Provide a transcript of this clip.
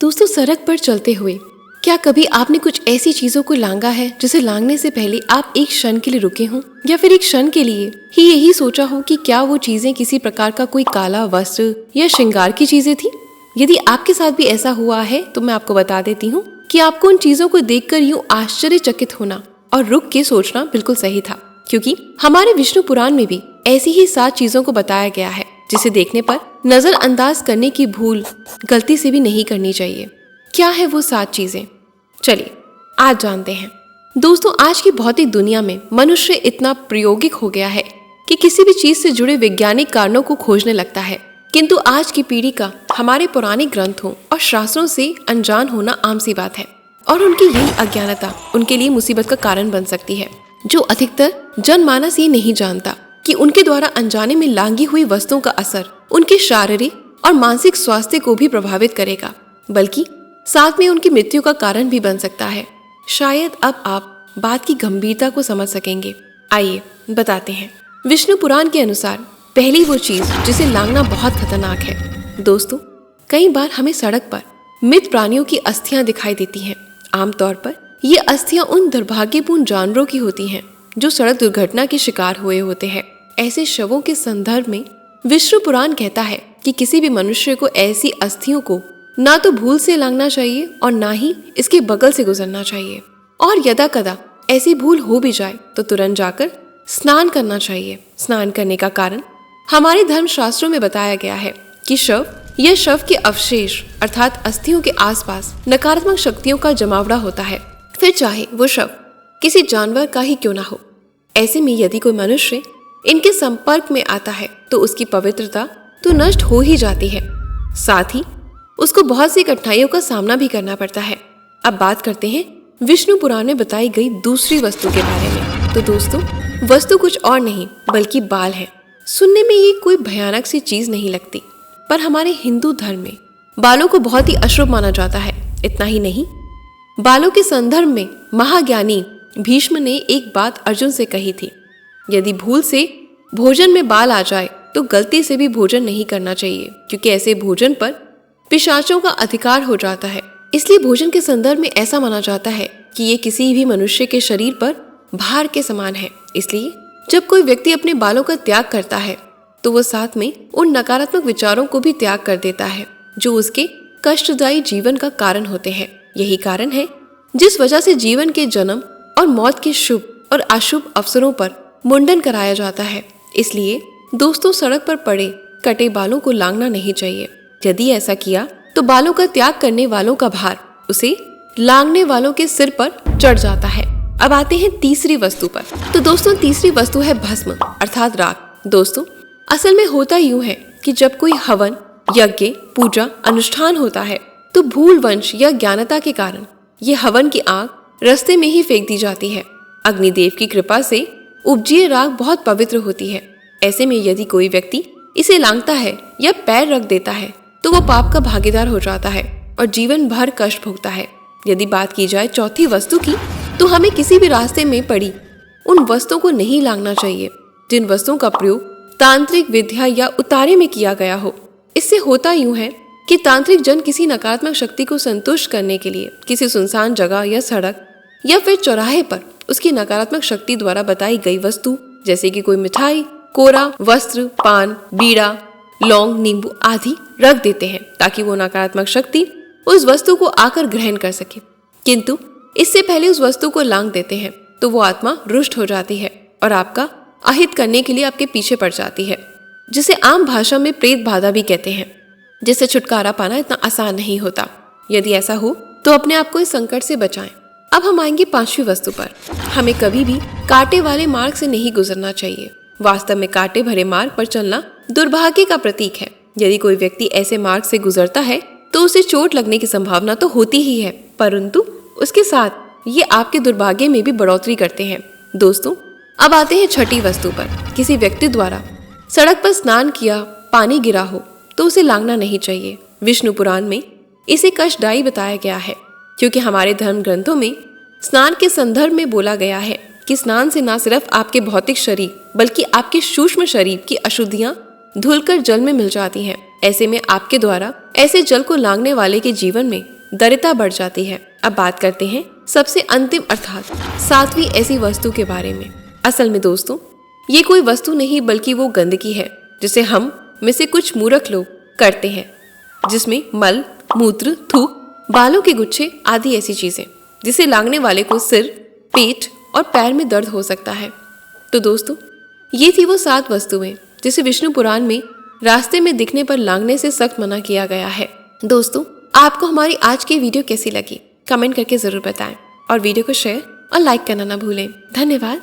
दोस्तों, सड़क पर चलते हुए क्या कभी आपने कुछ ऐसी चीजों को लांघा है जिसे लांघने से पहले आप एक क्षण के लिए रुके हों, या फिर एक क्षण के लिए ही यही सोचा हो कि क्या वो चीजें किसी प्रकार का कोई काला वस्त्र या श्रृंगार की चीजें थी? यदि आपके साथ भी ऐसा हुआ है तो मैं आपको बता देती हूँ कि आपको उन चीजों को देखकर यूं आश्चर्यचकित होना और रुक के सोचना बिल्कुल सही था, क्योंकि हमारे विष्णु पुराण में भी ऐसी ही 7 चीजों को बताया गया है जिसे देखने पर नजरअंदाज करने की भूल गलती से भी नहीं करनी चाहिए। क्या है वो 7 चीजें? चलिए आज जानते हैं। दोस्तों, आज की भौतिक दुनिया में मनुष्य इतना प्रायोगिक हो गया है कि किसी भी चीज से जुड़े वैज्ञानिक कारणों को खोजने लगता है, किंतु आज की पीढ़ी का हमारे पुराने ग्रंथों और शास्त्रों से अनजान होना आम सी बात है, और उनकी यही अज्ञानता उनके लिए मुसीबत का कारण बन सकती है। जो अधिकतर जनमानस ये नहीं जानता कि उनके द्वारा अनजाने में लांघी हुई वस्तुओं का असर उनके शारीरिक और मानसिक स्वास्थ्य को भी प्रभावित करेगा, बल्कि साथ में उनकी मृत्यु का कारण भी बन सकता है। शायद अब आप बात की गंभीरता को समझ सकेंगे। आइए बताते हैं। विष्णु पुराण के अनुसार पहली वो चीज जिसे लांघना बहुत खतरनाक है। दोस्तों, कई बार हमें सड़क पर मृत प्राणियों की अस्थियां दिखाई देती हैं। आमतौर पर ये अस्थियां उन दुर्भाग्यपूर्ण जानवरों की होती हैं जो सड़क दुर्घटना के शिकार हुए होते हैं। ऐसे शवों के संदर्भ में विष्णु पुराण कहता है कि किसी भी मनुष्य को ऐसी अस्थियों को ना तो भूल से लांघना चाहिए और ना ही इसके बगल से गुजरना चाहिए, और यदा कदा ऐसी भूल हो भी जाए तो तुरंत जाकर स्नान करना चाहिए। स्नान करने का कारण हमारे धर्मशास्त्रों में बताया गया है कि शव या शव के अवशेष अर्थात अस्थियों के आसपास नकारात्मक शक्तियों का जमावड़ा होता है, फिर चाहे वो शव किसी जानवर का ही क्यों ना हो। ऐसे में यदि कोई मनुष्य इनके संपर्क में आता है तो उसकी पवित्रता तो नष्ट हो ही जाती है, साथ ही उसको बहुत सी कठिनाइयों का सामना भी करना पड़ता है। अब बात करते हैं विष्णु पुराण में बताई गई दूसरी वस्तु के बारे में। तो दोस्तों, वस्तु कुछ और नहीं बल्कि बाल है। सुनने में ये कोई भयानक सी चीज नहीं लगती, पर हमारे हिंदू धर्म में बालों को बहुत ही अशुभ माना जाता है। इतना ही नहीं, बालों के संदर्भ में महाज्ञानी भीष्म ने एक बात अर्जुन से कही थी, यदि भूल से भोजन में बाल आ जाए तो गलती से भी भोजन नहीं करना चाहिए, क्योंकि ऐसे भोजन पर पिशाचों का अधिकार हो जाता है। इसलिए भोजन के संदर्भ में ऐसा माना जाता है कि ये किसी भी मनुष्य के शरीर पर भार के समान है। इसलिए जब कोई व्यक्ति अपने बालों का त्याग करता है तो वो साथ में उन नकारात्मक विचारों को भी त्याग कर देता है जो उसके कष्टदायी जीवन का कारण होते हैं। यही कारण है जिस वजह से जीवन के जन्म और मौत के शुभ और अशुभ अवसरों पर मुंडन कराया जाता है। इसलिए दोस्तों, सड़क पर पड़े कटे बालों को लांघना नहीं चाहिए। यदि ऐसा किया तो बालों का त्याग करने वालों का भार उसे लांघने वालों के सिर पर चढ़ जाता है। अब आते हैं तीसरी वस्तु पर। तो दोस्तों, तीसरी वस्तु है भस्म अर्थात राख। दोस्तों, असल में होता यूं है कि जब कोई हवन, यज्ञ, पूजा, अनुष्ठान होता है तो भूल वंश या ज्ञानता के कारण ये हवन की आग रास्ते में ही फेंक दी जाती है। अग्निदेव की कृपा से उपजी राख बहुत पवित्र होती है। ऐसे में यदि कोई व्यक्ति इसे लांघता है या पैर रख देता है तो वो पाप का भागीदार हो जाता है और जीवन भर कष्ट भोगता है। यदि बात की जाए चौथी वस्तु की, तो हमें किसी भी रास्ते में पड़ी उन वस्तुओं को नहीं लांघना चाहिए जिन वस्तुओं का प्रयोग तांत्रिक विद्या या उतारे में किया गया हो। इससे होता यूं है कि तांत्रिक जन किसी नकारात्मक शक्ति को संतुष्ट करने के लिए किसी सुनसान जगह या सड़क या फिर चौराहे पर उसकी नकारात्मक शक्ति द्वारा बताई गई वस्तु, जैसे कि कोई मिठाई, कोरा वस्त्र, पान, बीड़ा, लौंग, नींबू आदि रख देते हैं ताकि वो नकारात्मक शक्ति उस वस्तु को आकर ग्रहण कर सके। किंतु इससे पहले उस वस्तु को लांघ देते हैं तो वो आत्मा रुष्ट हो जाती है और आपका अहित करने के लिए आपके पीछे पड़ जाती है, जिसे आम भाषा में प्रेत बाधा भी कहते हैं, जिससे छुटकारा पाना इतना आसान नहीं होता। यदि ऐसा हो तो अपने आप को इस संकट से बचाएं। अब हम आएंगे 5वीं वस्तु पर। हमें कभी भी कांटे वाले मार्ग से नहीं गुजरना चाहिए। वास्तव में कांटे भरे मार्ग पर चलना दुर्भाग्य का प्रतीक है। यदि कोई व्यक्ति ऐसे मार्ग से गुजरता है तो उसे चोट लगने की संभावना तो होती ही है, परंतु उसके साथ ये आपके दुर्भाग्य में भी बढ़ोतरी करते हैं। दोस्तों, अब आते हैं 6ठी वस्तु पर। किसी व्यक्ति द्वारा सड़क पर स्नान किया, पानी गिरा हो तो उसे लांघना नहीं चाहिए। विष्णु पुराण में इसे कष्टदायी बताया गया है, क्योंकि हमारे धर्म ग्रंथों में स्नान के संदर्भ में बोला गया है कि स्नान से न सिर्फ आपके भौतिक शरीर बल्कि आपके सूक्ष्म शरीर की अशुद्धियां धुलकर जल में मिल जाती हैं। ऐसे में आपके द्वारा ऐसे जल को लांघने वाले के जीवन में दरिद्रता बढ़ जाती है। अब बात करते हैं सबसे अंतिम अर्थात 7वीं ऐसी वस्तु के बारे में। असल में दोस्तों, ये कोई वस्तु नहीं बल्कि वो गंदगी है जिसे हम में से कुछ मूर्ख लोग करते हैं, जिसमें मल, मूत्र, थूक, बालों के गुच्छे आदि ऐसी चीजें जिसे लांघने वाले को सिर, पेट और पैर में दर्द हो सकता है। तो दोस्तों, ये थी वो 7 वस्तुएं जिसे विष्णु पुराण में रास्ते में दिखने पर लांघने से सख्त मना किया गया है। दोस्तों, आपको हमारी आज की वीडियो कैसी लगी कमेंट करके जरूर बताएं और वीडियो को शेयर और लाइक करना ना भूलें। धन्यवाद।